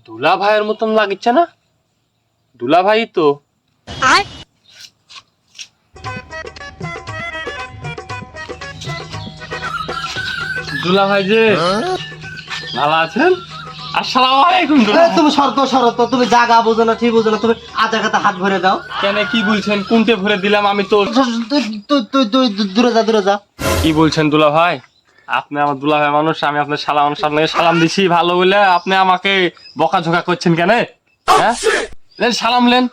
দুলা ভাইয়ের মতন লাগছে না? দুলা ভাই তো। দুলা ভাই যে ভালো আছেন? আসসালামু আলাইকুম। তুমি শরত তুমি জায়গা বোঝো না, ঠিক বোঝো না, তুমি আধা কাতা হাত ভরে দাও। কেন কি বলছেন? কোনটে ভরে দিলাম আমি তো? তুই দূরে যা। কি বলছেন দুলা ভাই? আপনি আমার দুলা ভাই মানুষ, আমি আপনার শালা মানুষ, আপনাকে সালাম দিছি ভালো বলে আপনি আমাকে বকাঝকা করছেন কেন? হ্যাঁ, লেন সালাম লেন।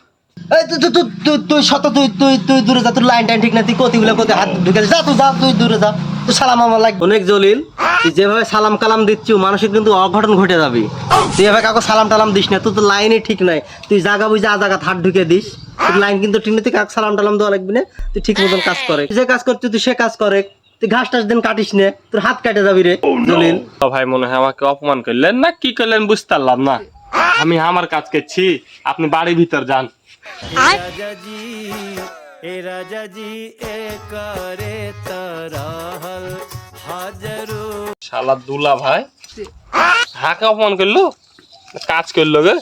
তুই শত তুই দূরে যা, তোর লাইন টাইন ঠিক না, তুই কতিগুলো কতি হাত ঢুকে যা, তুই দূরে যা। তুই সালাম আমার লাগবে অনেক জলিল। তুই যেভাবে সালাম কালাম দিচ্ছি মানুষের কিন্তু অঘটন ঘটে যাবি। তুই এভাবে কাউকে সালাম টালাম দিস না, তোর তো লাইনই ঠিক নাই। তুই জাগা বুঝে জায়গা হাত ঢুকে দিস, তোর লাইন কিন্তু ঠিক নেই। তুই কাউকে সালাম টালাম দেওয়া লাগবে না, তুই ঠিক মতন কাজ করে। যে কাজ করছিস তুই সে কাজ করে। তুই ঘাস টাস দিন কাটিস নে, তোর হাত কাটে যাবি রে জলিল। ভাই মনে হয় আমাকে অপমান করলেন না কি করলেন বুঝতে পারলাম না। আমি আমার কাজ করছি, আপনি বাড়ির ভিতর যান। শালা দুলা ভাই হাকে অপমান করলো, কাজ করলো গে।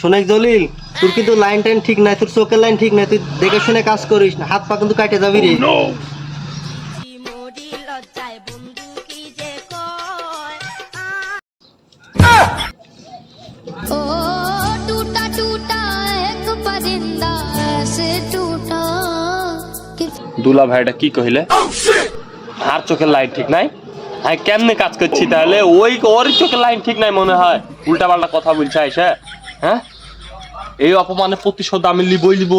শোনেক জলিল, তোর কিন্তু লাইন টাইন ঠিক নাই, তোর চোখের লাইন ঠিক নাই। তুই দেখে শুনে কাজ করিস না, হাত পা কিন্তু কাটে যাবি রে। দুলা ভাইটা কি কহিলে? আর চোখের লাইন ঠিক নাই? হ্যাঁ, কেমনে কাজ করছি তাহলে? ওর চোখের লাইন ঠিক নাই মনে হয়, উল্টা পাল্টা কথা বলছে আইসা। হ্যাঁ, এই অপমানের প্রতিশোধ আমি লিবই লিব।